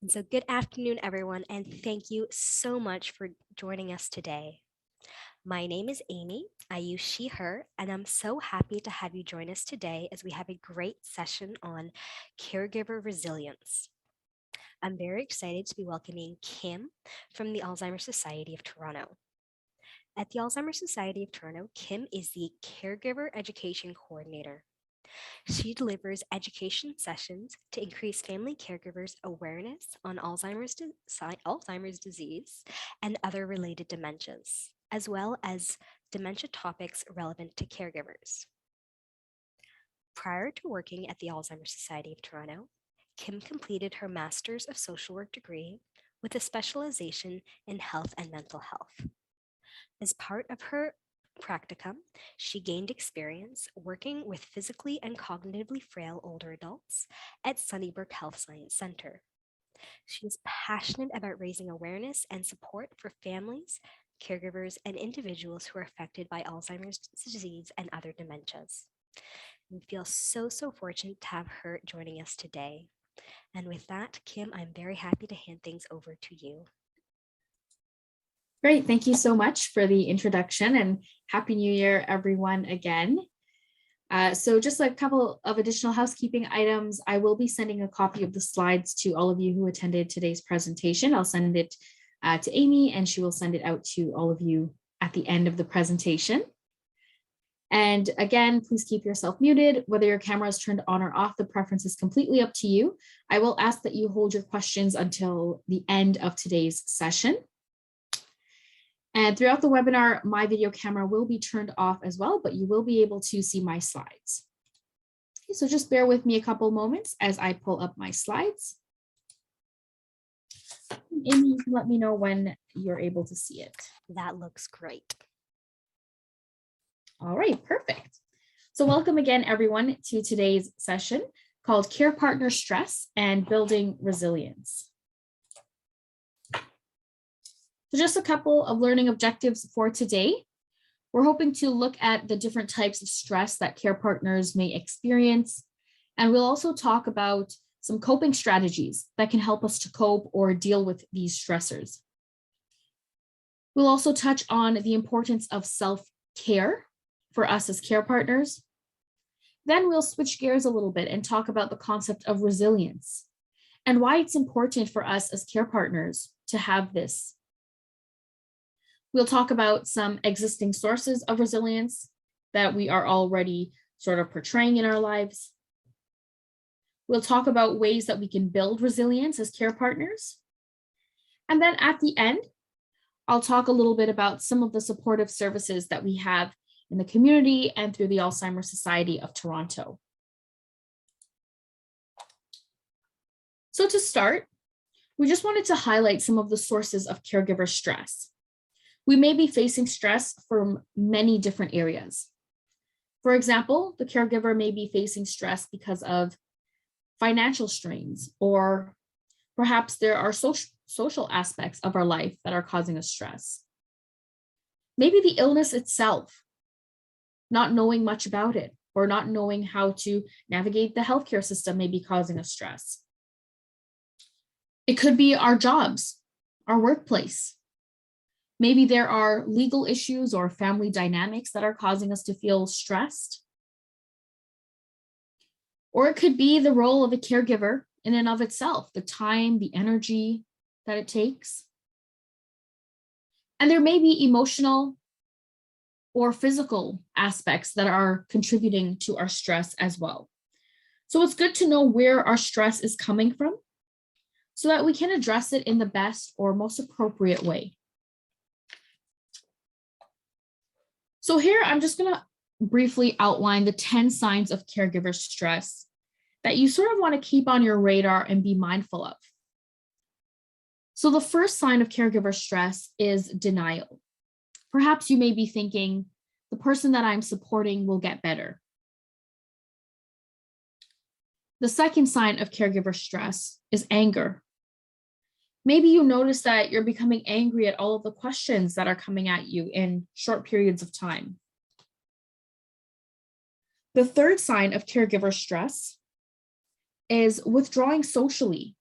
And so good afternoon, everyone, and thank you so much for joining us today. My name is Amy. I use she, her, and I'm so happy to have you join us today as we have a great session on caregiver resilience. I'm very excited to be welcoming Kim from the Alzheimer's Society of Toronto. At the Alzheimer's Society of Toronto, Kim is the Caregiver Education Coordinator. She delivers education sessions to increase family caregivers' awareness on Alzheimer's disease and other related dementias, as well as dementia topics relevant to caregivers. Prior to working at the Alzheimer's Society of Toronto, Kim completed her Master's of Social Work degree with a specialization in health and mental health. As part of her practicum, she gained experience working with physically and cognitively frail older adults at Sunnybrook Health Science Center. She is passionate about raising awareness and support for families, caregivers, and individuals who are affected by Alzheimer's disease and other dementias. We feel so fortunate to have her joining us today. And with that, Kim, I'm very happy to hand things over to you. Great. Thank you so much for the introduction and Happy New Year, everyone, again. So just a couple of additional housekeeping items. I will be sending a copy of the slides to all of you who attended today's presentation. I'll send it to Amy and she will send it out to all of you at the end of the presentation. And again, please keep yourself muted. Whether your camera is turned on or off, the preference is completely up to you. I will ask that you hold your questions until the end of today's session. And throughout the webinar, my video camera will be turned off as well, but you will be able to see my slides. Okay, so just bear with me a couple moments as I pull up my slides. Amy, you can let me know when you're able to see it. That looks great. All right, perfect. So welcome again, everyone, to today's session called Care Partner Stress and Building Resilience. So just a couple of learning objectives for today. We're hoping to look at the different types of stress that care partners may experience. And we'll also talk about some coping strategies that can help us to cope or deal with these stressors. We'll also touch on the importance of self-care for us as care partners. Then we'll switch gears a little bit and talk about the concept of resilience and why it's important for us as care partners to have this. We'll talk about some existing sources of resilience that we are already sort of portraying in our lives. We'll talk about ways that we can build resilience as care partners. And then at the end, I'll talk a little bit about some of the supportive services that we have in the community and through the Alzheimer's Society of Toronto. So to start, we just wanted to highlight some of the sources of caregiver stress. We may be facing stress from many different areas. For example, the caregiver may be facing stress because of financial strains, or perhaps there are social aspects of our life that are causing us stress. Maybe the illness itself, not knowing much about it, or not knowing how to navigate the healthcare system may be causing us stress. It could be our jobs, our workplace. Maybe there are legal issues or family dynamics that are causing us to feel stressed. Or it could be the role of a caregiver in and of itself, the time, the energy that it takes. And there may be emotional or physical aspects that are contributing to our stress as well. So it's good to know where our stress is coming from so that we can address it in the best or most appropriate way. So here, I'm just going to briefly outline the 10 signs of caregiver stress that you sort of want to keep on your radar and be mindful of. So the first sign of caregiver stress is denial. Perhaps you may be thinking, the person that I'm supporting will get better. The second sign of caregiver stress is anger. Maybe you notice that you're becoming angry at all of the questions that are coming at you in short periods of time. The third sign of caregiver stress is withdrawing socially.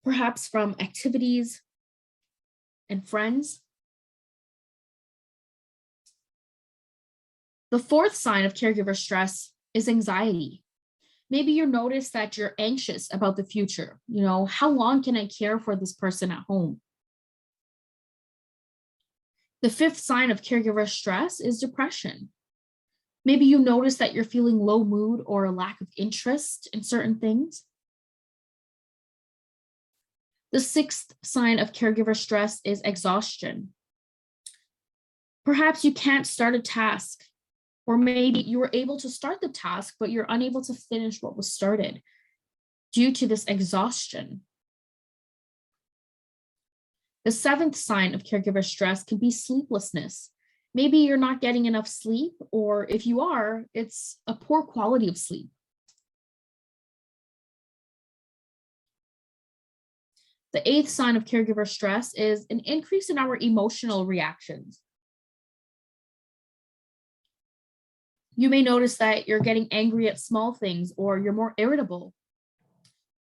perhaps from activities and friends. The fourth sign of caregiver stress is anxiety. Maybe you notice that you're anxious about the future. How long can I care for this person at home? The fifth sign of caregiver stress is depression. Maybe you notice that you're feeling low mood or a lack of interest in certain things. The sixth sign of caregiver stress is exhaustion. Perhaps you can't start a task, or maybe you were able to start the task, but you're unable to finish what was started due to this exhaustion. The seventh sign of caregiver stress can be sleeplessness. Maybe you're not getting enough sleep, or if you are, it's a poor quality of sleep. The eighth sign of caregiver stress is an increase in our emotional reactions. You may notice that you're getting angry at small things, or you're more irritable,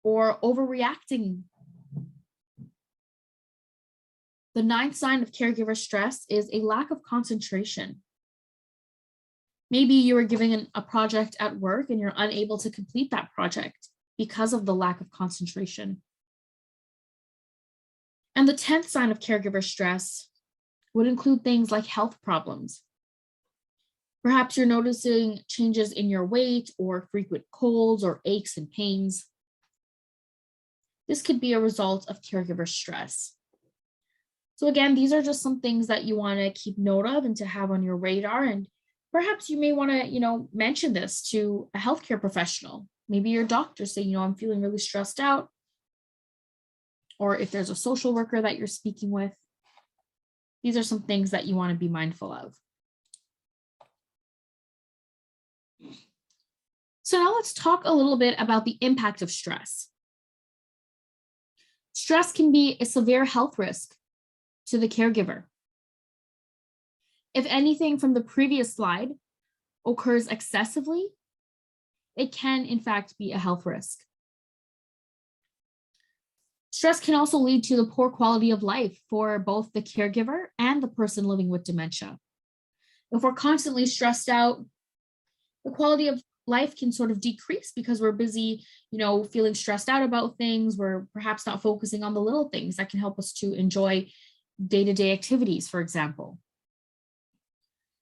or overreacting. The ninth sign of caregiver stress is a lack of concentration. Maybe you are given a project at work and you're unable to complete that project because of the lack of concentration. And the 10th sign of caregiver stress would include things like health problems. Perhaps you're noticing changes in your weight or frequent colds or aches and pains. This could be a result of caregiver stress. So again, these are just some things that you want to keep note of and to have on your radar. And perhaps you may want to, mention this to a healthcare professional. Maybe your doctor say, I'm feeling really stressed out. Or if there's a social worker that you're speaking with, these are some things that you want to be mindful of. So now let's talk a little bit about the impact of stress. Stress can be a severe health risk to the caregiver. If anything from the previous slide occurs excessively, it can in fact be a health risk. Stress can also lead to the poor quality of life for both the caregiver and the person living with dementia. If we're constantly stressed out, the quality of life can sort of decrease because we're busy, feeling stressed out about things. We're perhaps not focusing on the little things that can help us to enjoy day-to-day activities, for example.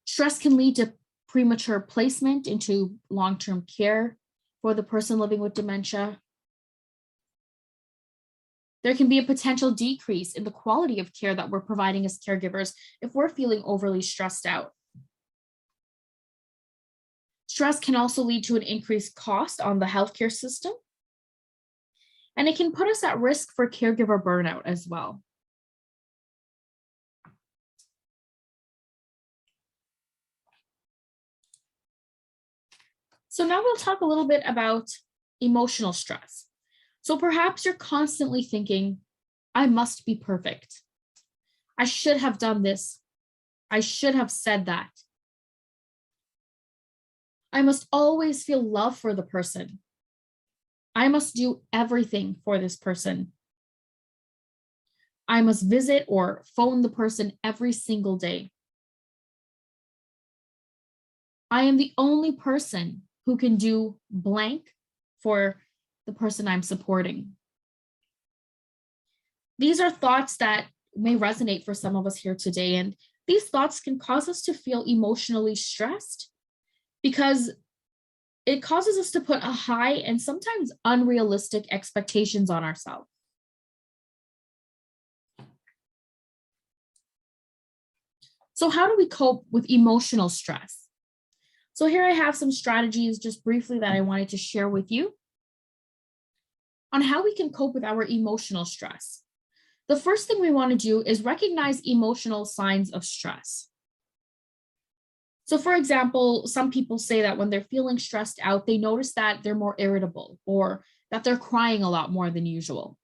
Stress can lead to premature placement into long-term care for the person living with dementia. There can be a potential decrease in the quality of care that we're providing as caregivers if we're feeling overly stressed out. Stress can also lead to an increased cost on the healthcare system, and it can put us at risk for caregiver burnout as well. So now we'll talk a little bit about emotional stress. So perhaps you're constantly thinking, I must be perfect. I should have done this. I should have said that. I must always feel love for the person. I must do everything for this person. I must visit or phone the person every single day. I am the only person who can do blank for the person I'm supporting. These are thoughts that may resonate for some of us here today, and these thoughts can cause us to feel emotionally stressed because it causes us to put a high and sometimes unrealistic expectations on ourselves. So how do we cope with emotional stress? So here I have some strategies just briefly that I wanted to share with you on how we can cope with our emotional stress. The first thing we want to do is recognize emotional signs of stress. So for example, some people say that when they're feeling stressed out, they notice that they're more irritable or that they're crying a lot more than usual.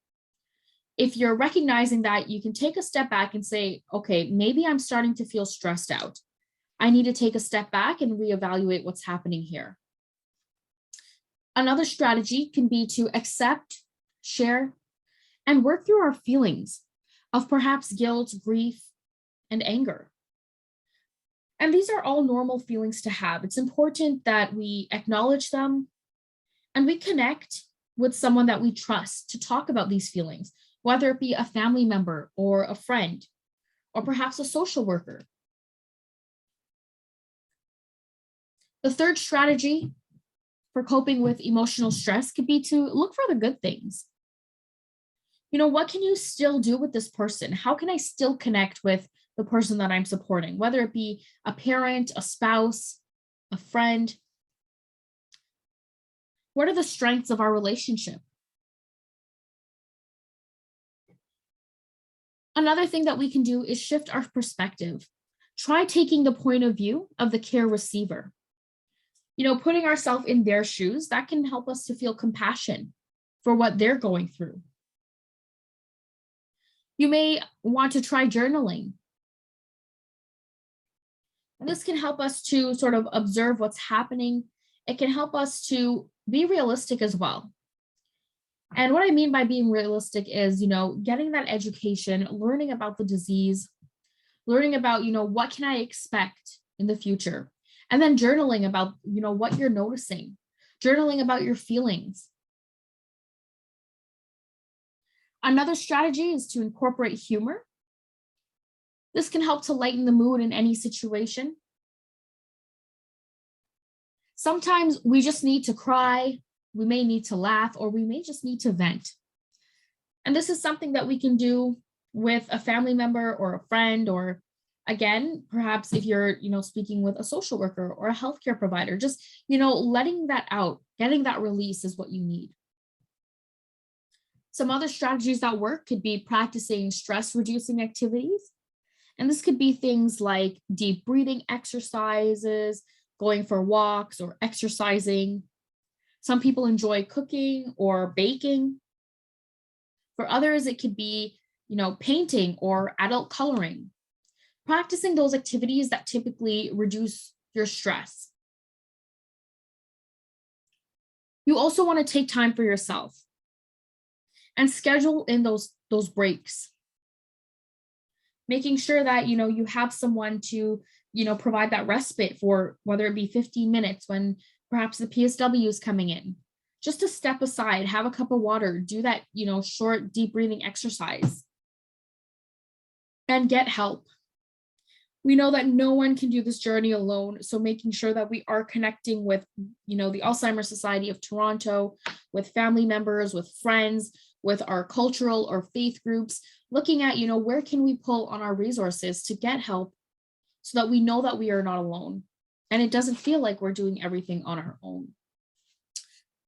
If you're recognizing that, you can take a step back and say, okay, maybe I'm starting to feel stressed out. I need to take a step back and reevaluate what's happening here. Another strategy can be to accept, share, and work through our feelings of perhaps guilt, grief, and anger. And these are all normal feelings to have. It's important that we acknowledge them and we connect with someone that we trust to talk about these feelings, whether it be a family member or a friend, or perhaps a social worker. The third strategy for coping with emotional stress could be to look for the good things. What can you still do with this person? How can I still connect with the person that I'm supporting, whether it be a parent, a spouse, a friend? What are the strengths of our relationship? Another thing that we can do is shift our perspective. Try taking the point of view of the care receiver. Putting ourselves in their shoes, that can help us to feel compassion for what they're going through. You may want to try journaling. And this can help us to sort of observe what's happening. It can help us to be realistic as well. And what I mean by being realistic is, getting that education, learning about the disease, learning about, what can I expect in the future? And then journaling about, what you're noticing, journaling about your feelings. Another strategy is to incorporate humor. This can help to lighten the mood in any situation. Sometimes we just need to cry, we may need to laugh, or we may just need to vent. And this is something that we can do with a family member or a friend, or again, perhaps if you're, speaking with a social worker or a healthcare provider, just, letting that out, getting that release is what you need. Some other strategies that work could be practicing stress reducing activities. And this could be things like deep breathing exercises, going for walks, or exercising. Some people enjoy cooking or baking. For others, it could be, painting or adult coloring. Practicing those activities that typically reduce your stress. You also want to take time for yourself and schedule in those breaks. Making sure that, you have someone to, provide that respite for, whether it be 15 minutes when perhaps the PSW is coming in. Just to step aside, have a cup of water, do that, short, deep breathing exercise. And get help. We know that no one can do this journey alone. So making sure that we are connecting with, the Alzheimer's Society of Toronto, with family members, with friends, with our cultural or faith groups, looking at, where can we pull on our resources to get help so that we know that we are not alone. And it doesn't feel like we're doing everything on our own.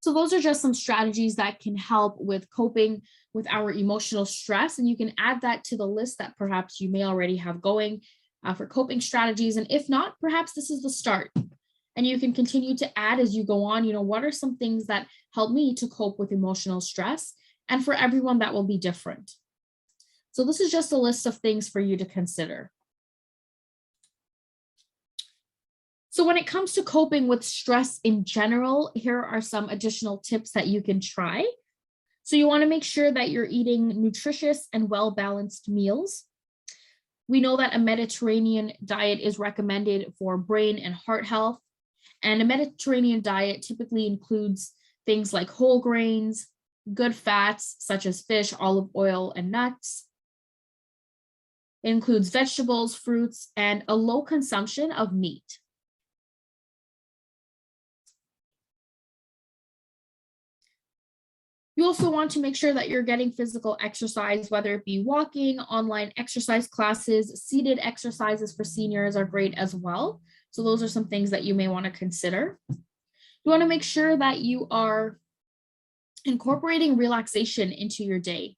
So those are just some strategies that can help with coping with our emotional stress. And you can add that to the list that perhaps you may already have going for coping strategies. And if not, perhaps this is the start. And you can continue to add as you go on, what are some things that help me to cope with emotional stress? And for everyone, that will be different. So this is just a list of things for you to consider. So when it comes to coping with stress in general, here are some additional tips that you can try. So you want to make sure that you're eating nutritious and well-balanced meals. We know that a Mediterranean diet is recommended for brain and heart health. And a Mediterranean diet typically includes things like whole grains, good fats such as fish, olive oil, and nuts. It includes vegetables, fruits, and a low consumption of meat. You also want to make sure that you're getting physical exercise, whether it be walking, online exercise classes, seated exercises for seniors are great as well. So those are some things that you may want to consider. You want to make sure that you are incorporating relaxation into your day.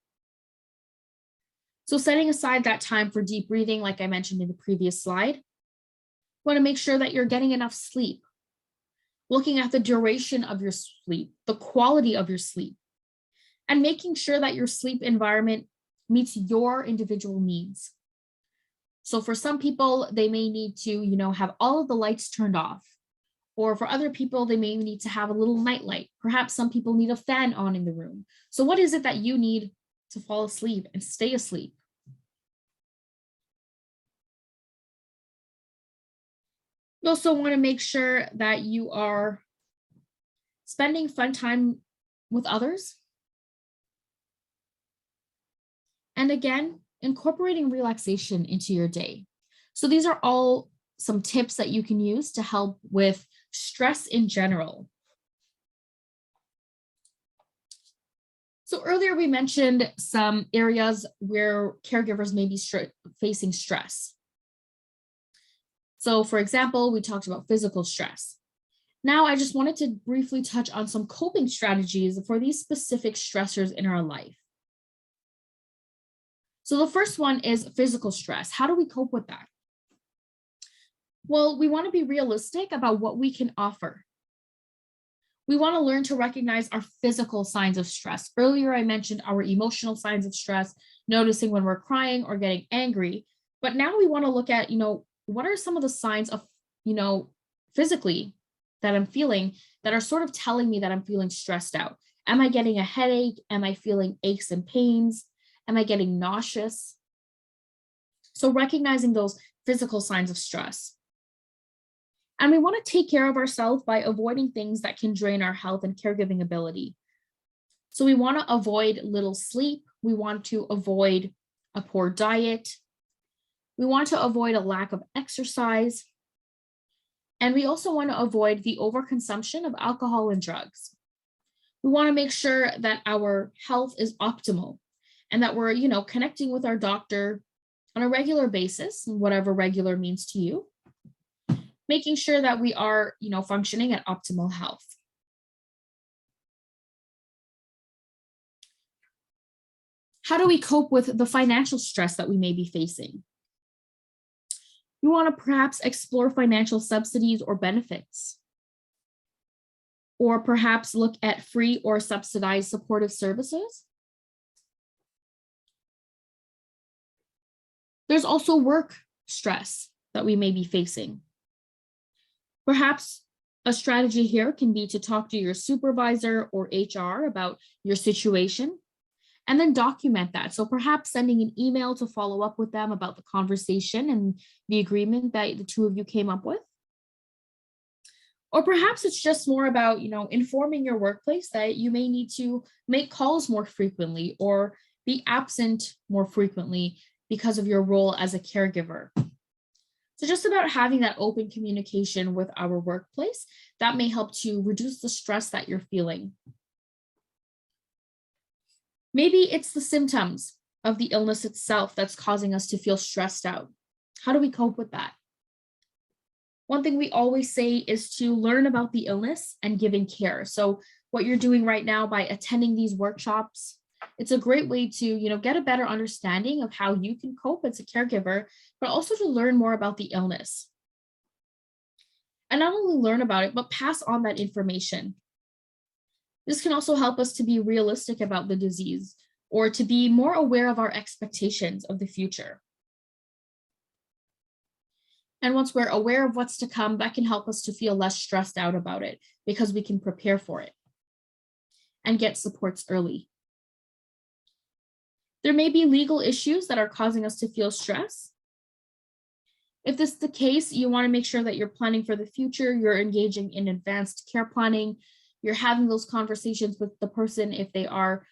So setting aside that time for deep breathing, like I mentioned in the previous slide. You want to make sure that you're getting enough sleep. Looking at the duration of your sleep, the quality of your sleep, and making sure that your sleep environment meets your individual needs. So for some people, they may need to, have all of the lights turned off. Or for other people, they may need to have a little nightlight. Perhaps some people need a fan on in the room. So what is it that you need to fall asleep and stay asleep. You also want to make sure that you are spending fun time with others. And again, incorporating relaxation into your day. So these are all some tips that you can use to help with stress in general. So earlier we mentioned some areas where caregivers may be facing stress. So for example, we talked about physical stress. Now I just wanted to briefly touch on some coping strategies for these specific stressors in our life. So the first one is physical stress. How do we cope with that? Well, we want to be realistic about what we can offer. We want to learn to recognize our physical signs of stress. Earlier, I mentioned our emotional signs of stress, noticing when we're crying or getting angry. But now we want to look at, what are some of the signs of, physically that I'm feeling that are sort of telling me that I'm feeling stressed out? Am I getting a headache? Am I feeling aches and pains? Am I getting nauseous? So recognizing those physical signs of stress. And we want to take care of ourselves by avoiding things that can drain our health and caregiving ability. So we want to avoid little sleep. We want to avoid a poor diet. We want to avoid a lack of exercise. And we also want to avoid the overconsumption of alcohol and drugs. We want to make sure that our health is optimal and that we're, connecting with our doctor on a regular basis, whatever regular means to you, making sure that we are, functioning at optimal health. How do we cope with the financial stress that we may be facing? You want to perhaps explore financial subsidies or benefits, or perhaps look at free or subsidized supportive services. There's also work stress that we may be facing. Perhaps a strategy here can be to talk to your supervisor or HR about your situation and then document that. So perhaps sending an email to follow up with them about the conversation and the agreement that the two of you came up with. Or perhaps it's just more about, informing your workplace that you may need to make calls more frequently or be absent more frequently because of your role as a caregiver. So just about having that open communication with our workplace, that may help to reduce the stress that you're feeling. Maybe it's the symptoms of the illness itself that's causing us to feel stressed out. How do we cope with that? One thing we always say is to learn about the illness and giving care. So what you're doing right now by attending these workshops, it's a great way to, get a better understanding of how you can cope as a caregiver, but also to learn more about the illness. And not only learn about it, but pass on that information. This can also help us to be realistic about the disease or to be more aware of our expectations of the future. And once we're aware of what's to come, that can help us to feel less stressed out about it because we can prepare for it and get supports early. There may be legal issues that are causing us to feel stress. If this is the case, you want to make sure that you're planning for the future, you're engaging in advanced care planning, you're having those conversations with the person if they are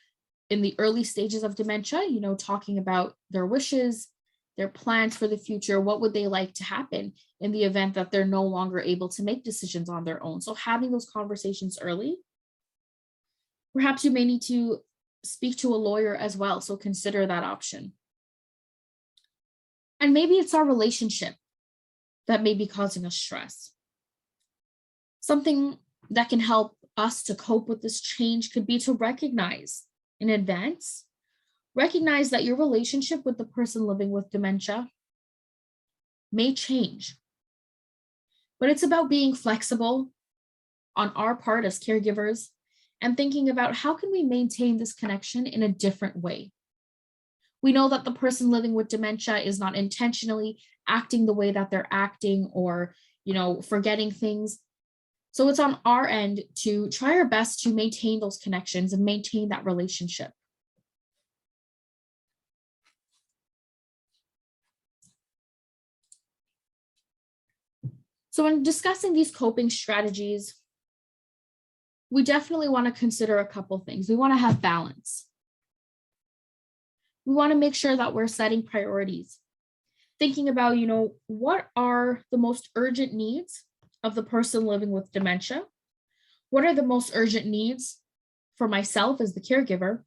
in the early stages of dementia, talking about their wishes, their plans for the future, what would they like to happen in the event that they're no longer able to make decisions on their own. So having those conversations early. Perhaps you may need to speak to a lawyer as well, so consider that option. And maybe it's our relationship that may be causing us stress. Something that can help us to cope with this change could be to recognize in advance, recognize that your relationship with the person living with dementia may change. But it's about being flexible on our part as caregivers and thinking about how can we maintain this connection in a different way. We know that the person living with dementia is not intentionally acting the way that they're acting or, forgetting things. So it's on our end to try our best to maintain those connections and maintain that relationship. So when discussing these coping strategies, we definitely want to consider a couple things. We want to have balance. We want to make sure that we're setting priorities, thinking about, what are the most urgent needs of the person living with dementia? What are the most urgent needs for myself as the caregiver?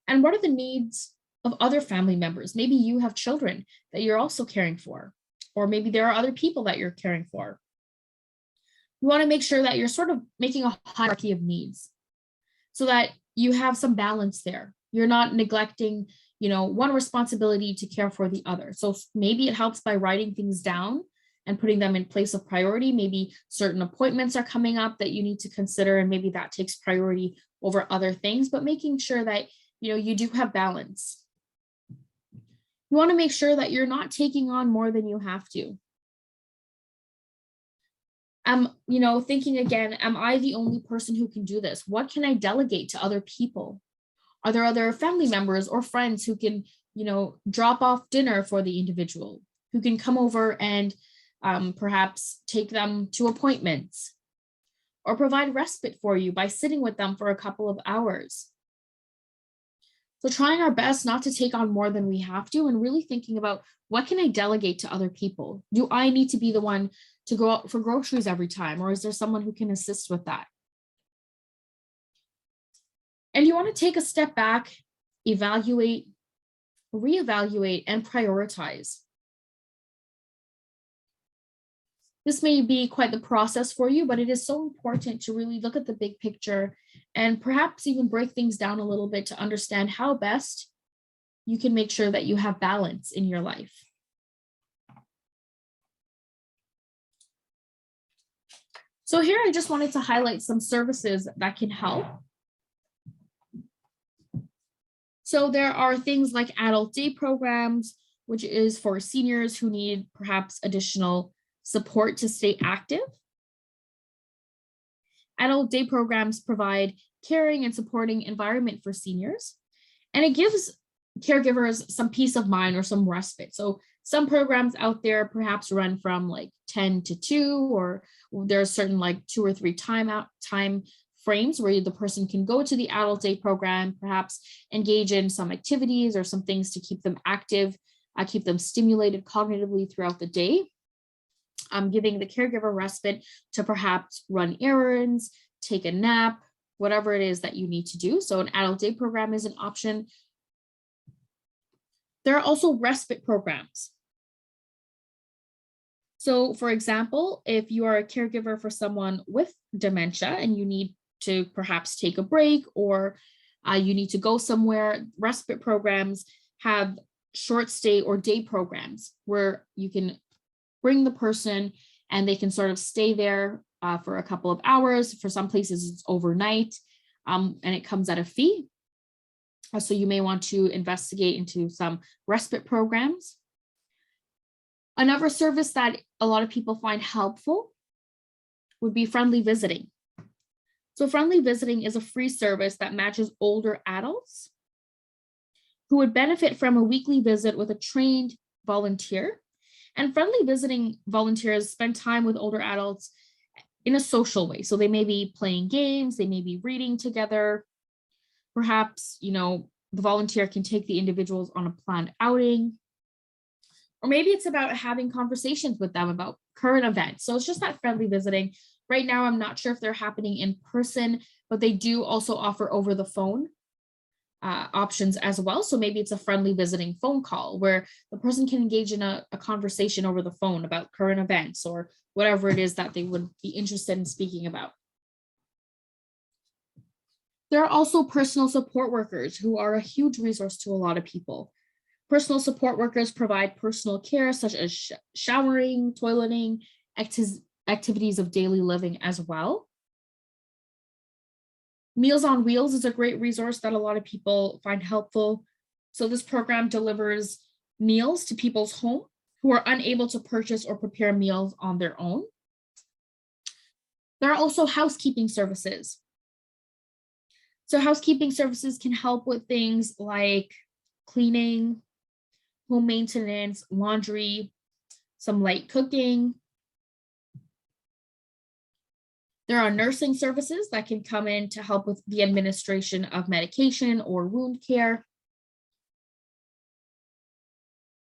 And what are the needs of other family members? Maybe you have children that you're also caring for, or maybe there are other people that you're caring for. You want to make sure that you're sort of making a hierarchy of needs so that you have some balance there. You're not neglecting, one responsibility to care for the other. So maybe it helps by writing things down and putting them in place of priority. Maybe certain appointments are coming up that you need to consider, and maybe that takes priority over other things, but making sure that, you do have balance. You want to make sure that you're not taking on more than you have to. Thinking again, am I the only person who can do this? What can I delegate to other people? Are there other family members or friends who can, drop off dinner for the individual, who can come over and perhaps take them to appointments or provide respite for you by sitting with them for a couple of hours? So trying our best not to take on more than we have to, and really thinking about, what can I delegate to other people? Do I need to be the one to go out for groceries every time, or is there someone who can assist with that? And you want to take a step back, evaluate, reevaluate, and prioritize. This may be quite the process for you, but it is so important to really look at the big picture and perhaps even break things down a little bit to understand how best you can make sure that you have balance in your life. So here I just wanted to highlight some services that can help. So there are things like adult day programs, which is for seniors who need perhaps additional support to stay active. Adult day programs provide caring and supporting environment for seniors, and it gives caregivers some peace of mind or some respite. So some programs out there perhaps run from like 10 to 2, or there's certain like 2 or 3 time frames where the person can go to the adult day program, perhaps engage in some activities or some things to keep them active, keep them stimulated cognitively throughout the day. Giving the caregiver respite to perhaps run errands, take a nap, whatever it is that you need to do. So an adult day program is an option. There are also respite programs. So for example, if you are a caregiver for someone with dementia and you need to perhaps take a break, or you need to go somewhere, respite programs have short stay or day programs where you can bring the person and they can sort of stay there for a couple of hours. For some places it's overnight, and it comes at a fee. So you may want to investigate into some respite programs. Another service that a lot of people find helpful would be friendly visiting. So friendly visiting is a free service that matches older adults who would benefit from a weekly visit with a trained volunteer. And friendly visiting volunteers spend time with older adults in a social way. So they may be playing games, they may be reading together. Perhaps, the volunteer can take the individuals on a planned outing. Or maybe it's about having conversations with them about current events. So it's just that friendly visiting. Right now, I'm not sure if they're happening in person, but they do also offer over the phone options as well. So maybe it's a friendly visiting phone call where the person can engage in a conversation over the phone about current events or whatever it is that they would be interested in speaking about. There are also personal support workers who are a huge resource to a lot of people. Personal support workers provide personal care such as showering, toileting, activities of daily living as well. Meals on Wheels is a great resource that a lot of people find helpful. So this program delivers meals to people's home who are unable to purchase or prepare meals on their own. There are also housekeeping services. So housekeeping services can help with things like cleaning, home maintenance, laundry, some light cooking. There are nursing services that can come in to help with the administration of medication or wound care.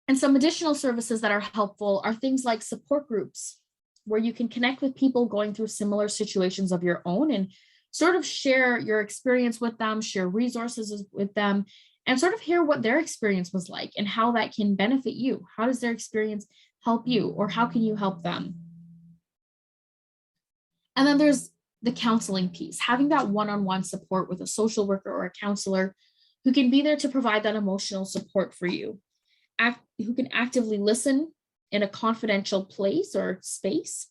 And some additional services that are helpful are things like support groups, where you can connect with people going through similar situations of your own and sort of share your experience with them, share resources with them, and sort of hear what their experience was like and how that can benefit you. How does their experience help you, or how can you help them? And then there's the counseling piece, having that one-on-one support with a social worker or a counselor who can be there to provide that emotional support for you, who can actively listen in a confidential place or space.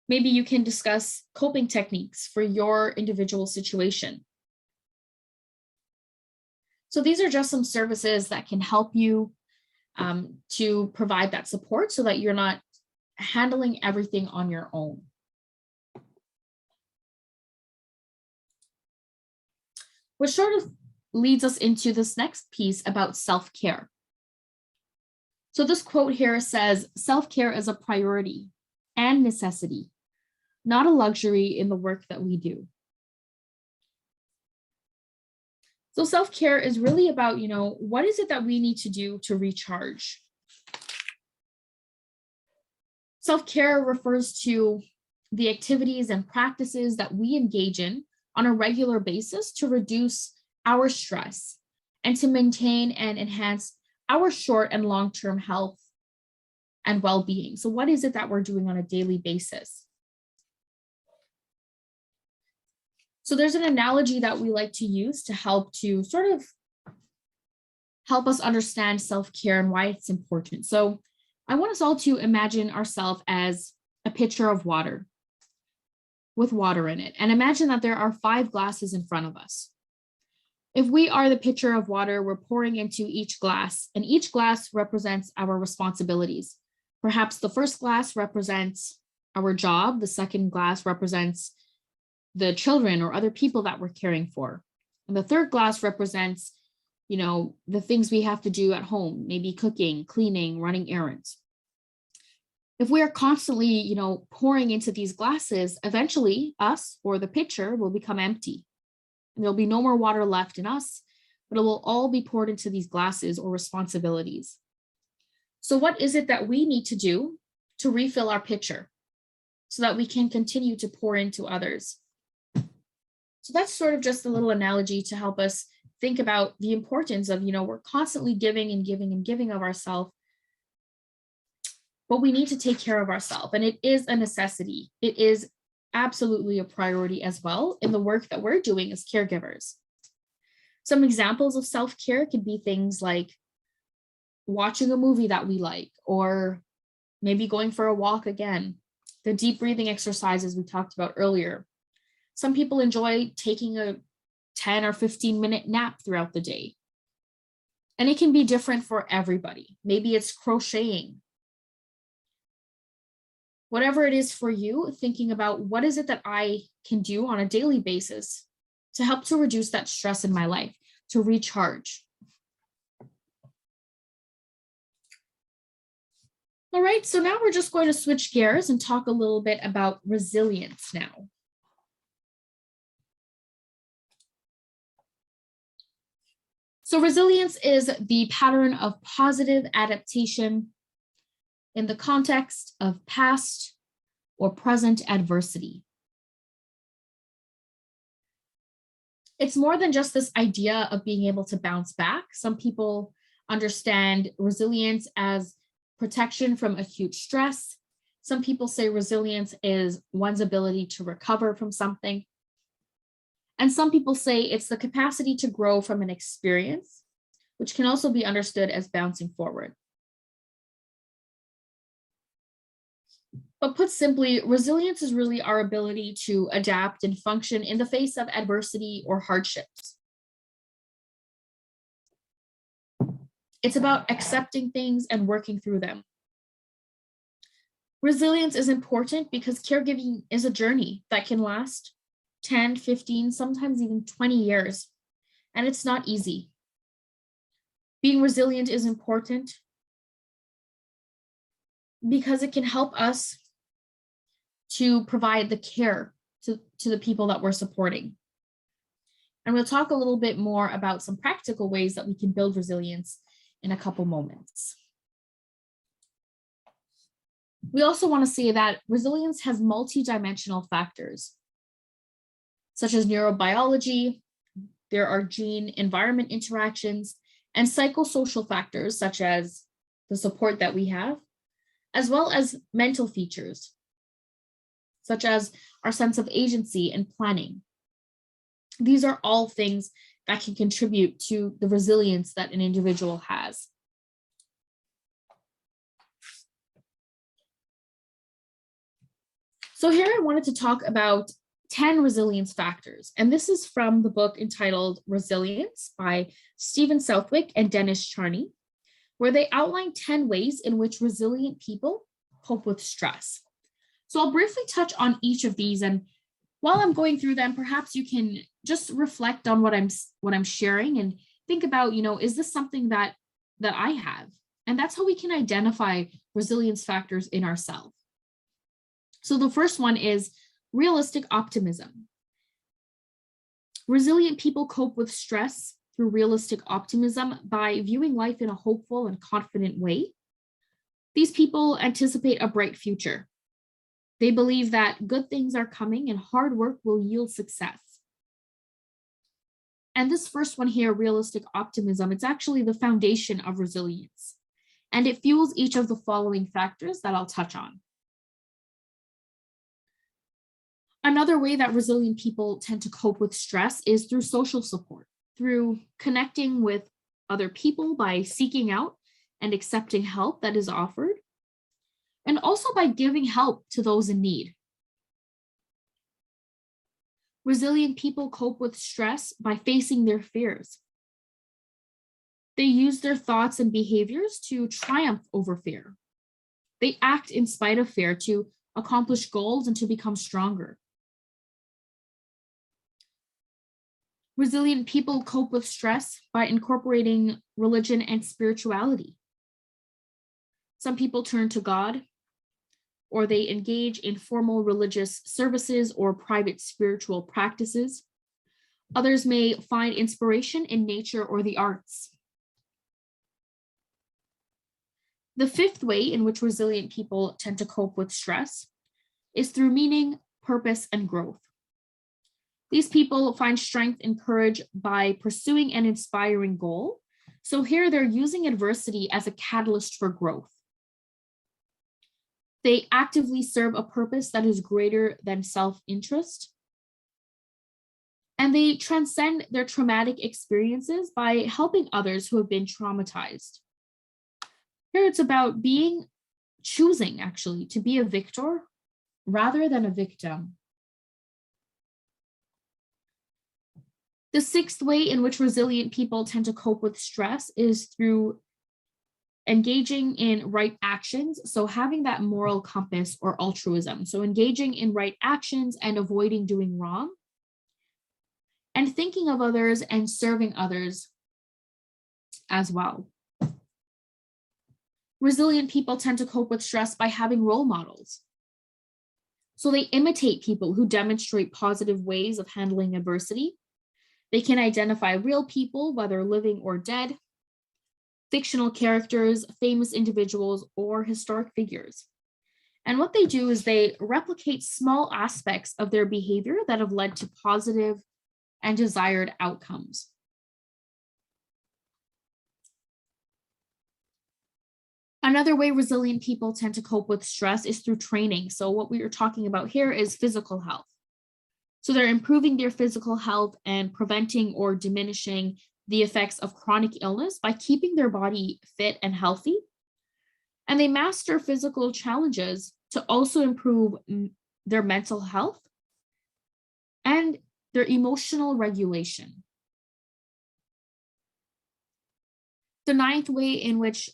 Maybe you can discuss coping techniques for your individual situation. So these are just some services that can help you to provide that support so that you're not handling everything on your own. Which sort of leads us into this next piece about self-care. So this quote here says, self-care is a priority and necessity, not a luxury in the work that we do. So self-care is really about, what is it that we need to do to recharge? Self-care refers to the activities and practices that we engage in on a regular basis to reduce our stress and to maintain and enhance our short and long-term health and well-being. So what is it that we're doing on a daily basis? So there's an analogy that we like to use to help us understand self-care and why it's important. So I want us all to imagine ourselves as a pitcher of water with water in it. And imagine that there are 5 glasses in front of us. If we are the pitcher of water, we're pouring into each glass, and each glass represents our responsibilities. Perhaps the first glass represents our job. The second glass represents the children or other people that we're caring for. And the third glass represents, the things we have to do at home, maybe cooking, cleaning, running errands. If we are constantly, pouring into these glasses, eventually us or the pitcher will become empty. And there'll be no more water left in us, but it will all be poured into these glasses or responsibilities. So what is it that we need to do to refill our pitcher so that we can continue to pour into others? So that's sort of just a little analogy to help us think about the importance of, we're constantly giving and giving and giving of ourselves, but we need to take care of ourselves. And it is a necessity. It is absolutely a priority as well in the work that we're doing as caregivers. Some examples of self-care could be things like watching a movie that we like, or maybe going for a walk again, the deep breathing exercises we talked about earlier. Some people enjoy taking a 10 or 15-minute nap throughout the day. And it can be different for everybody. Maybe it's crocheting. Whatever it is for you, thinking about what is it that I can do on a daily basis to help to reduce that stress in my life, to recharge. All right, so now we're just going to switch gears and talk a little bit about resilience now. So resilience is the pattern of positive adaptation in the context of past or present adversity. It's more than just this idea of being able to bounce back. Some people understand resilience as protection from acute stress. Some people say resilience is one's ability to recover from something. And some people say it's the capacity to grow from an experience, which can also be understood as bouncing forward. But put simply, resilience is really our ability to adapt and function in the face of adversity or hardships. It's about accepting things and working through them. Resilience is important because caregiving is a journey that can last 10, 15, sometimes even 20 years, and it's not easy. Being resilient is important because it can help us to provide the care to the people that we're supporting. And we'll talk a little bit more about some practical ways that we can build resilience in a couple moments. We also want to say that resilience has multidimensional factors, such as neurobiology. There are gene-environment interactions and psychosocial factors, such as the support that we have, as well as mental features, such as our sense of agency and planning. These are all things that can contribute to the resilience that an individual has. So here I wanted to talk about 10 resilience factors, and this is from the book entitled Resilience by Stephen Southwick and Dennis Charney, where they outline 10 ways in which resilient people cope with stress. So I'll briefly touch on each of these, and while I'm going through them, perhaps you can just reflect on what I'm sharing and think about, is this something that I have? And that's how we can identify resilience factors in ourselves. So the first one is realistic optimism. Resilient people cope with stress through realistic optimism by viewing life in a hopeful and confident way. These people anticipate a bright future. They believe that good things are coming and hard work will yield success. And this first one here, realistic optimism, it's actually the foundation of resilience. And it fuels each of the following factors that I'll touch on. Another way that resilient people tend to cope with stress is through social support, through connecting with other people by seeking out and accepting help that is offered, and also by giving help to those in need. Resilient people cope with stress by facing their fears. They use their thoughts and behaviors to triumph over fear. They act in spite of fear to accomplish goals and to become stronger. Resilient people cope with stress by incorporating religion and spirituality. Some people turn to God, or they engage in formal religious services or private spiritual practices. Others may find inspiration in nature or the arts. The fifth way in which resilient people tend to cope with stress is through meaning, purpose, and growth. These people find strength and courage by pursuing an inspiring goal. So here they're using adversity as a catalyst for growth. They actively serve a purpose that is greater than self-interest. And they transcend their traumatic experiences by helping others who have been traumatized. Here it's about choosing actually to be a victor rather than a victim. The sixth way in which resilient people tend to cope with stress is through engaging in right actions. So having that moral compass or altruism. So engaging in right actions and avoiding doing wrong. And thinking of others and serving others as well. Resilient people tend to cope with stress by having role models. So they imitate people who demonstrate positive ways of handling adversity. They can identify real people, whether living or dead, fictional characters, famous individuals, or historic figures. And what they do is they replicate small aspects of their behavior that have led to positive and desired outcomes. Another way resilient people tend to cope with stress is through training. So what we are talking about here is physical health. So they're improving their physical health and preventing or diminishing the effects of chronic illness by keeping their body fit and healthy. And they master physical challenges to also improve their mental health and their emotional regulation. The ninth way in which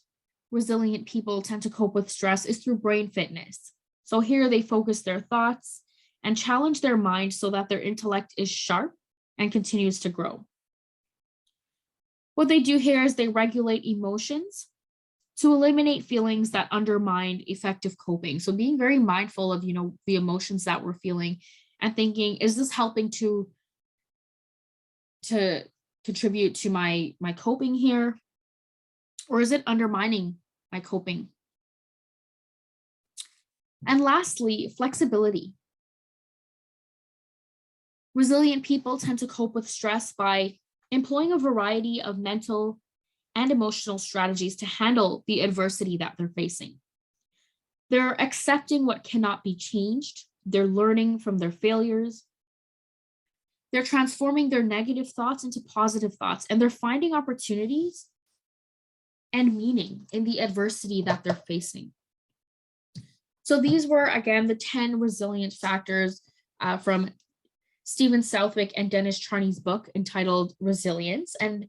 resilient people tend to cope with stress is through brain fitness. So here they focus their thoughts and challenge their mind so that their intellect is sharp and continues to grow. What they do here is they regulate emotions to eliminate feelings that undermine effective coping. So being very mindful of, the emotions that we're feeling and thinking, is this helping to contribute to my coping here? Or is it undermining my coping? And lastly, flexibility. Resilient people tend to cope with stress by employing a variety of mental and emotional strategies to handle the adversity that they're facing. They're accepting what cannot be changed. They're learning from their failures. They're transforming their negative thoughts into positive thoughts, and they're finding opportunities and meaning in the adversity that they're facing. So these were, again, the 10 resilient factors from Stephen Southwick and Dennis Charney's book entitled Resilience. And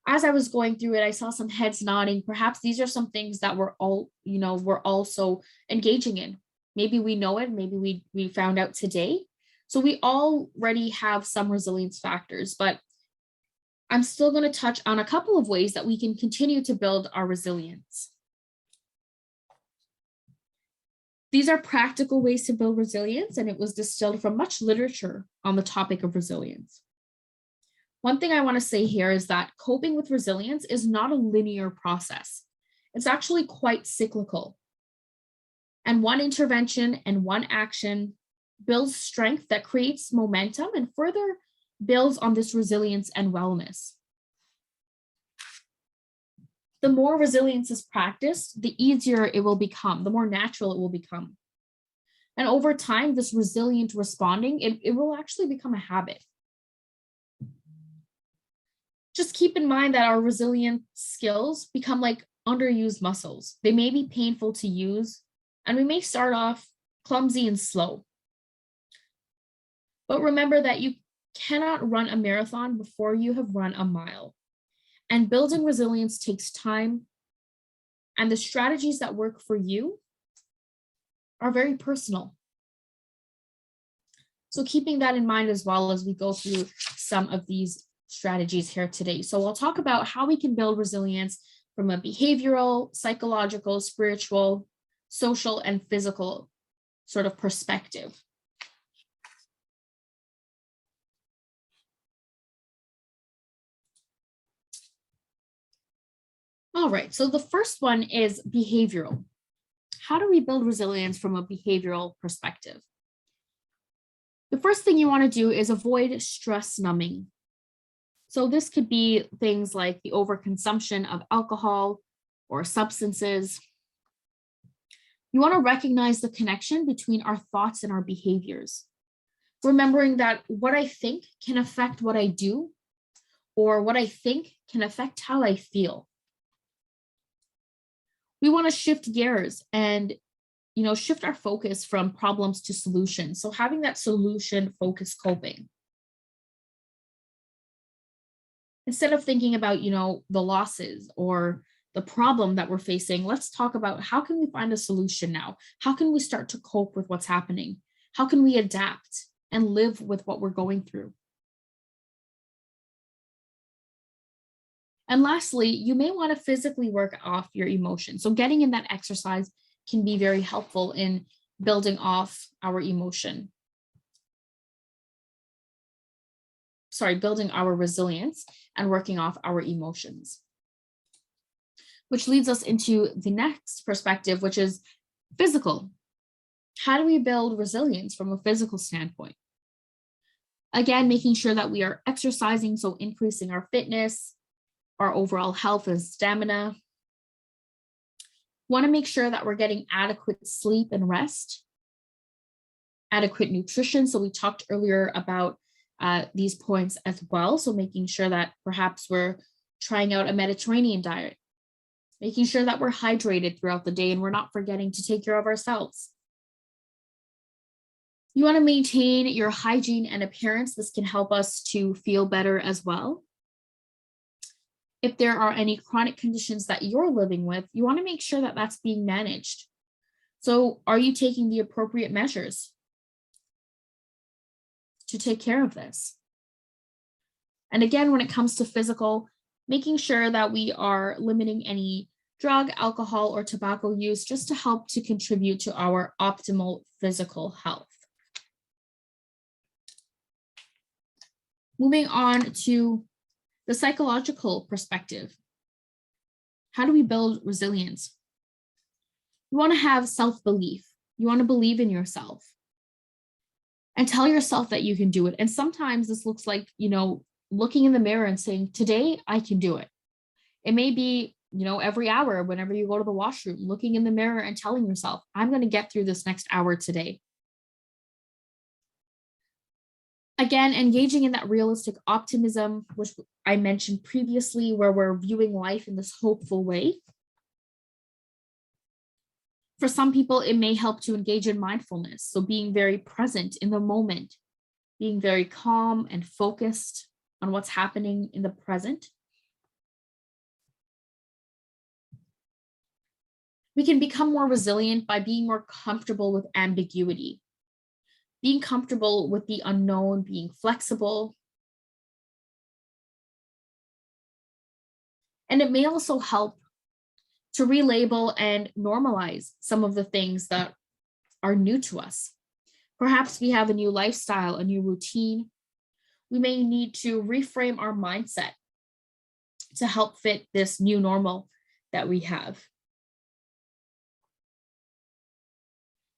as I was going through it, I saw some heads nodding. Perhaps these are some things that we're also engaging in. Maybe we know it, maybe we found out today. So we already have some resilience factors, but I'm still going to touch on a couple of ways that we can continue to build our resilience. These are practical ways to build resilience, and it was distilled from much literature on the topic of resilience. One thing I want to say here is that coping with resilience is not a linear process. It's actually quite cyclical. And one intervention and one action builds strength that creates momentum and further builds on this resilience and wellness. The more resilience is practiced, the easier it will become, the more natural it will become. And over time, this resilient responding, it will actually become a habit. Just keep in mind that our resilient skills become like underused muscles. They may be painful to use, and we may start off clumsy and slow. But remember that you cannot run a marathon before you have run a mile. And building resilience takes time, and the strategies that work for you are very personal. So keeping that in mind as well as we go through some of these strategies here today. So I'll talk about how we can build resilience from a behavioral, psychological, spiritual, social, and physical sort of perspective. All right, so the first one is behavioral. How do we build resilience from a behavioral perspective? The first thing you want to do is avoid stress numbing. So this could be things like the overconsumption of alcohol or substances. You want to recognize the connection between our thoughts and our behaviors, remembering that what I think can affect what I do, or what I think can affect how I feel. We want to shift gears and shift our focus from problems to solutions. So having that solution-focused coping. Instead of thinking about, the losses or the problem that we're facing, let's talk about how can we find a solution now? How can we start to cope with what's happening? How can we adapt and live with what we're going through? And lastly, you may want to physically work off your emotions. So getting in that exercise can be very helpful in building off our emotion. Building our resilience and working off our emotions. Which leads us into the next perspective, which is physical. How do we build resilience from a physical standpoint? Again, making sure that we are exercising, so increasing our fitness, our overall health and stamina. Want to make sure that we're getting adequate sleep and rest, adequate nutrition. So we talked earlier about these points as well. So making sure that perhaps we're trying out a Mediterranean diet, making sure that we're hydrated throughout the day and we're not forgetting to take care of ourselves. You want to maintain your hygiene and appearance. This can help us to feel better as well. If there are any chronic conditions that you're living with, you want to make sure that that's being managed. So are you taking the appropriate measures to take care of this? And again, when it comes to physical, making sure that we are limiting any drug, alcohol, or tobacco use just to help to contribute to our optimal physical health. Moving on to the psychological perspective. How do we build resilience? You want to have self-belief. You want to believe in yourself and tell yourself that you can do it. And sometimes this looks like, looking in the mirror and saying, today I can do it. It may be, every hour, whenever you go to the washroom, looking in the mirror and telling yourself, I'm going to get through this next hour today. Again, engaging in that realistic optimism, which I mentioned previously, where we're viewing life in this hopeful way. For some people, it may help to engage in mindfulness. So being very present in the moment, being very calm and focused on what's happening in the present. We can become more resilient by being more comfortable with ambiguity, being comfortable with the unknown, being flexible. And it may also help to relabel and normalize some of the things that are new to us. Perhaps we have a new lifestyle, a new routine. We may need to reframe our mindset to help fit this new normal that we have.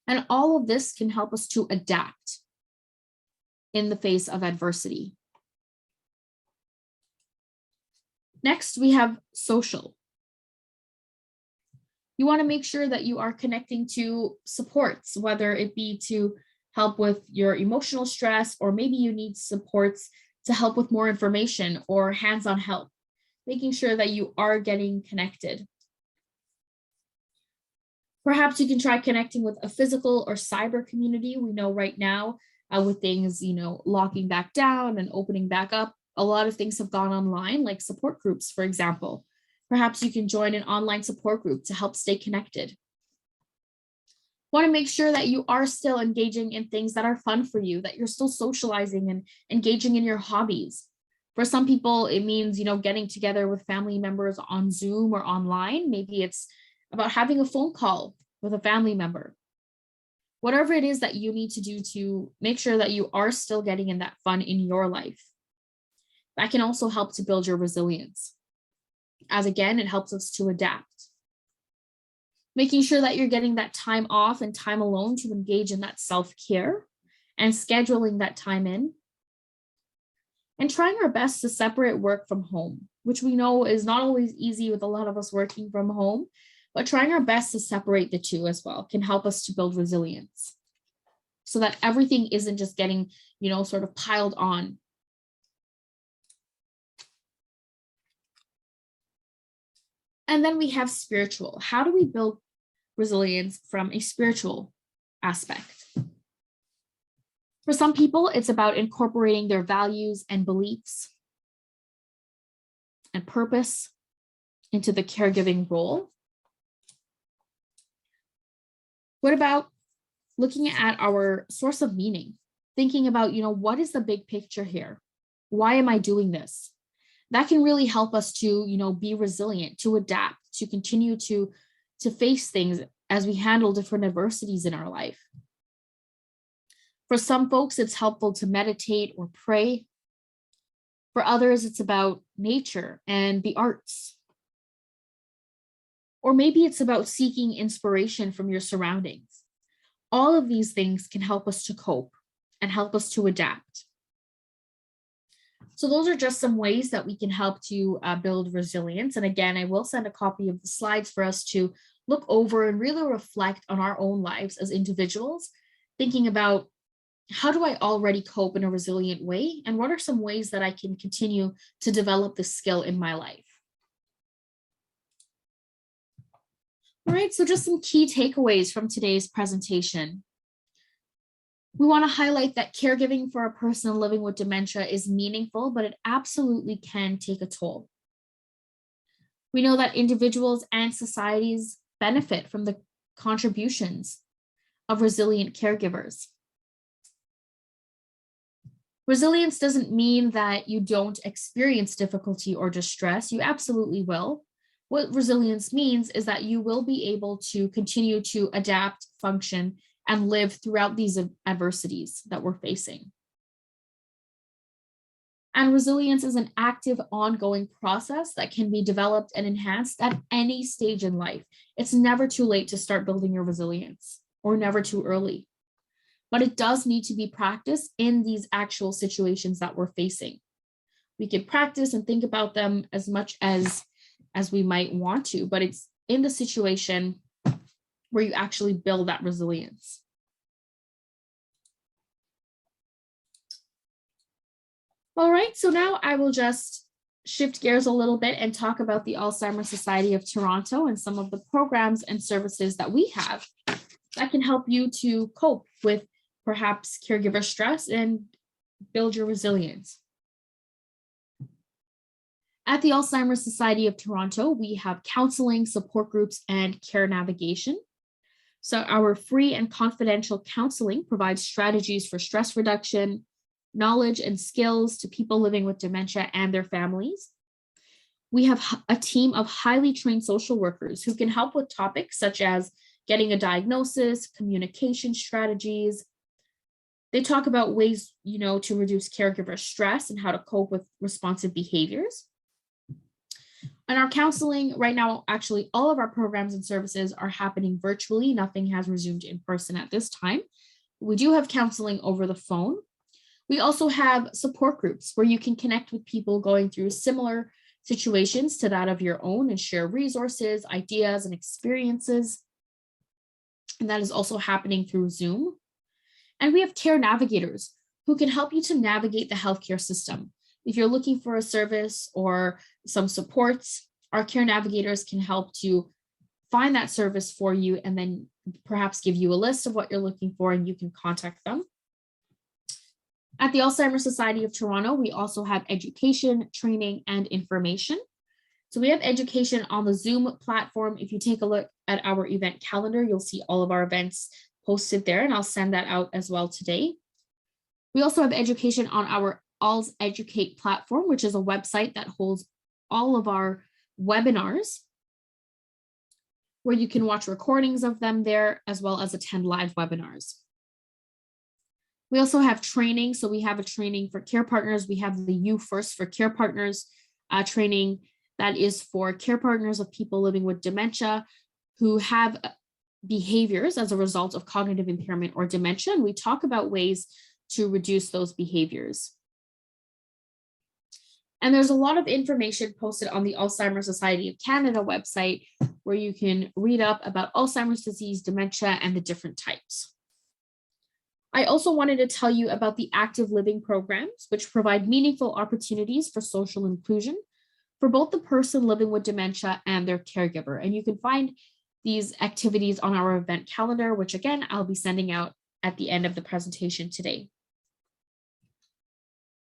And all of this can help us to adapt in the face of adversity. Next, we have social. You want to make sure that you are connecting to supports, whether it be to help with your emotional stress, or maybe you need supports to help with more information or hands-on help, making sure that you are getting connected. Perhaps you can try connecting with a physical or cyber community. We know right now with things, locking back down and opening back up, a lot of things have gone online, like support groups, for example. Perhaps you can join an online support group to help stay connected. Want to make sure that you are still engaging in things that are fun for you, that you're still socializing and engaging in your hobbies. For some people, it means, getting together with family members on Zoom or online. Maybe it's about having a phone call with a family member. Whatever it is that you need to do to make sure that you are still getting in that fun in your life. That can also help to build your resilience. As again, it helps us to adapt. Making sure that you're getting that time off and time alone to engage in that self-care and scheduling that time in. And trying our best to separate work from home, which we know is not always easy with a lot of us working from home, but trying our best to separate the two as well can help us to build resilience so that everything isn't just getting, sort of piled on. And then we have spiritual. How do we build resilience from a spiritual aspect? For some people, it's about incorporating their values and beliefs and purpose into the caregiving role. What about looking at our source of meaning? Thinking about, what is the big picture here? Why am I doing this? That can really help us to, be resilient, to adapt, to continue to face things as we handle different adversities in our life. For some folks, it's helpful to meditate or pray. For others, it's about nature and the arts. Or maybe it's about seeking inspiration from your surroundings. All of these things can help us to cope and help us to adapt. So those are just some ways that we can help to build resilience. And again, I will send a copy of the slides for us to look over and really reflect on our own lives as individuals, thinking about how do I already cope in a resilient way? And what are some ways that I can continue to develop this skill in my life? All right, so just some key takeaways from today's presentation. We want to highlight that caregiving for a person living with dementia is meaningful, but it absolutely can take a toll. We know that individuals and societies benefit from the contributions of resilient caregivers. Resilience doesn't mean that you don't experience difficulty or distress. You absolutely will. What resilience means is that you will be able to continue to adapt, function, and live throughout these adversities that we're facing. And resilience is an active, ongoing process that can be developed and enhanced at any stage in life. It's never too late to start building your resilience, or never too early. But it does need to be practiced in these actual situations that we're facing. We can practice and think about them as much as we might want to, but it's in the situation where you actually build that resilience. All right, so now I will just shift gears a little bit and talk about the Alzheimer's Society of Toronto and some of the programs and services that we have that can help you to cope with perhaps caregiver stress and build your resilience. At the Alzheimer's Society of Toronto, we have counseling, support groups, and care navigation. So our free and confidential counseling provides strategies for stress reduction, knowledge and skills to people living with dementia and their families. We have a team of highly trained social workers who can help with topics such as getting a diagnosis, communication strategies. They talk about ways, to reduce caregiver stress and how to cope with responsive behaviors. And our counseling right now, actually, all of our programs and services are happening virtually. Nothing has resumed in person at this time. We do have counseling over the phone. We also have support groups where you can connect with people going through similar situations to that of your own and share resources, ideas, and experiences. And that is also happening through Zoom. And we have care navigators who can help you to navigate the healthcare system. If you're looking for a service or some supports, our care navigators can help to find that service for you and then perhaps give you a list of what you're looking for and you can contact them. At the Alzheimer's Society of Toronto, we also have education, training, and information. So we have education on the Zoom platform. If you take a look at our event calendar, you'll see all of our events posted there, and I'll send that out as well today. We also have education on our Alz Educate platform, which is a website that holds all of our webinars, where you can watch recordings of them there, as well as attend live webinars. We also have training. So we have a training for care partners. We have the You First for Care Partners training that is for care partners of people living with dementia who have behaviors as a result of cognitive impairment or dementia. And we talk about ways to reduce those behaviors. And there's a lot of information posted on the Alzheimer's Society of Canada website where you can read up about Alzheimer's disease, dementia, and the different types. I also wanted to tell you about the active living programs, which provide meaningful opportunities for social inclusion for both the person living with dementia and their caregiver. And you can find these activities on our event calendar, which again, I'll be sending out at the end of the presentation today.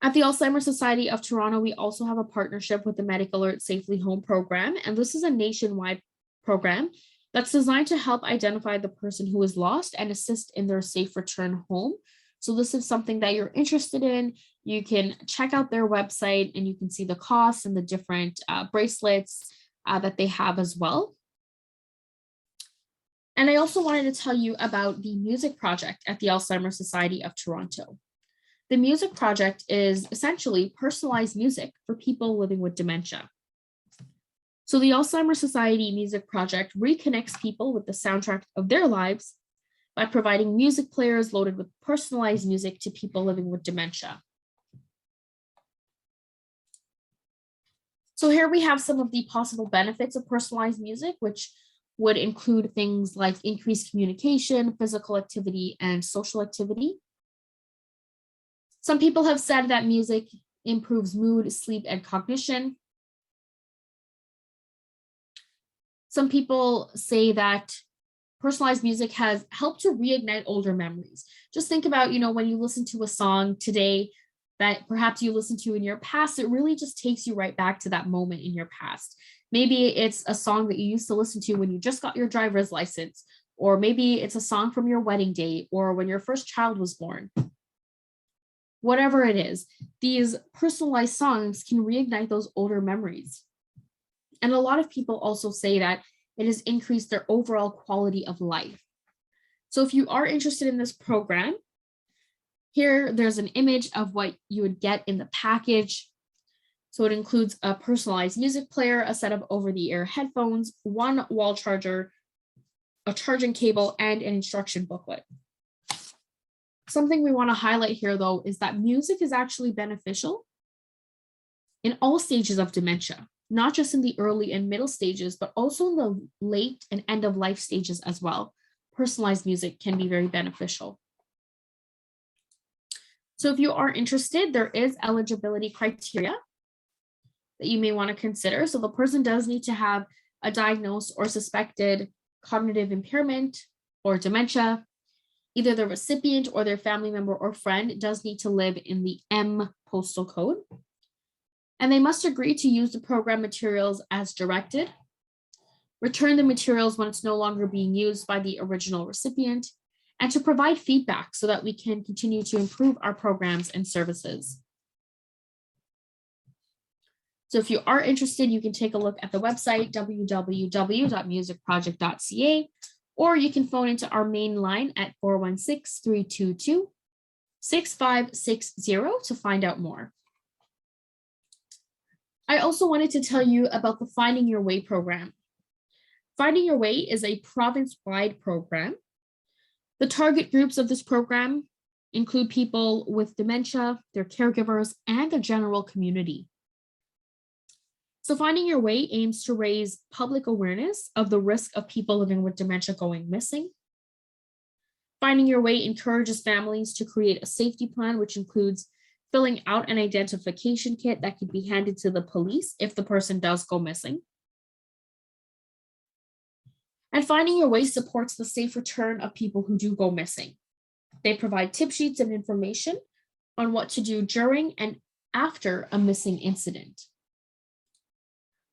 At the Alzheimer's Society of Toronto, we also have a partnership with the Medical Alert Safely Home program, and this is a nationwide program that's designed to help identify the person who is lost and assist in their safe return home. So this is something that you're interested in. You can check out their website and you can see the costs and the different bracelets that they have as well. And I also wanted to tell you about the music project at the Alzheimer's Society of Toronto. The music project is essentially personalized music for people living with dementia. So the Alzheimer's Society Music Project reconnects people with the soundtrack of their lives by providing music players loaded with personalized music to people living with dementia. So here we have some of the possible benefits of personalized music, which would include things like increased communication, physical activity, and social activity. Some people have said that music improves mood, sleep, and cognition. Some people say that personalized music has helped to reignite older memories. Just think about, when you listen to a song today that perhaps you listened to in your past, it really just takes you right back to that moment in your past. Maybe it's a song that you used to listen to when you just got your driver's license, or maybe it's a song from your wedding day or when your first child was born. Whatever it is, these personalized songs can reignite those older memories. And a lot of people also say that it has increased their overall quality of life. So if you are interested in this program, Here, there's an image of what you would get in the package. So it includes a personalized music player, a set of over-the-air headphones, one wall charger, a charging cable, and an instruction booklet. Something we want to highlight here, though, is that music is actually beneficial in all stages of dementia, not just in the early and middle stages, but also in the late and end of life stages as well. Personalized music can be very beneficial. So if you are interested, there is eligibility criteria that you may want to consider. So the person does need to have a diagnosed or suspected cognitive impairment or dementia. Either the recipient or their family member or friend does need to live in the M postal code. And they must agree to use the program materials as directed, return the materials when it's no longer being used by the original recipient, and to provide feedback so that we can continue to improve our programs and services. So if you are interested, you can take a look at the website, www.musicproject.ca, or you can phone into our main line at 416-322-6560 to find out more. I also wanted to tell you about the Finding Your Way program. Finding Your Way is a province-wide program. The target groups of this program include people with dementia, their caregivers, and the general community. So Finding Your Way aims to raise public awareness of the risk of people living with dementia going missing. Finding Your Way encourages families to create a safety plan, which includes filling out an identification kit that could be handed to the police if the person does go missing. And Finding Your Way supports the safe return of people who do go missing. They provide tip sheets and information on what to do during and after a missing incident.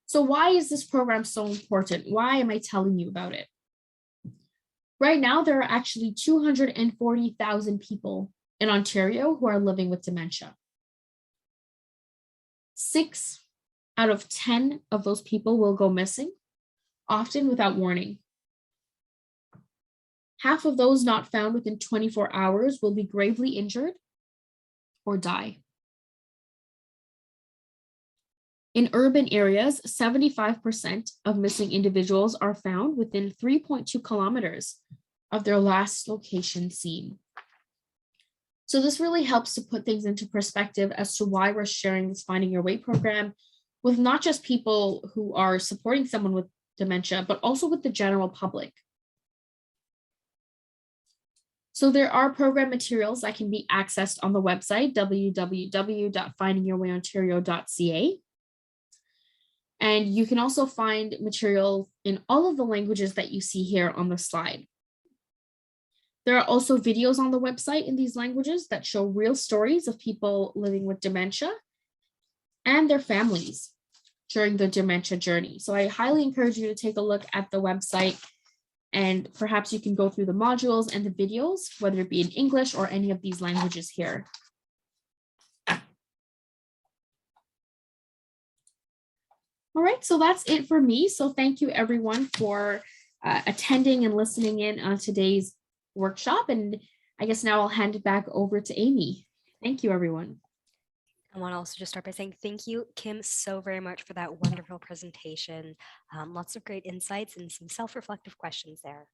So why is this program so important? Why am I telling you about it? Right now, there are actually 240,000 people in Ontario who are living with dementia. 6 out of 10 of those people will go missing, often without warning. Half of those not found within 24 hours will be gravely injured or die. In urban areas, 75% of missing individuals are found within 3.2 kilometers of their last location seen. So this really helps to put things into perspective as to why we're sharing this Finding Your Way program with not just people who are supporting someone with dementia, but also with the general public. So there are program materials that can be accessed on the website, www.findingyourwayontario.ca. And you can also find material in all of the languages that you see here on the slide. There are also videos on the website in these languages that show real stories of people living with dementia and their families during the dementia journey. So I highly encourage you to take a look at the website, and perhaps you can go through the modules and the videos, whether it be in English or any of these languages here. All right, so that's it for me. So thank you everyone for attending and listening in on today's workshop. And I guess now I'll hand it back over to Amy. Thank you, everyone. I want to also just start by saying thank you, Kim, so very much for that wonderful presentation. Lots of great insights and some self-reflective questions there.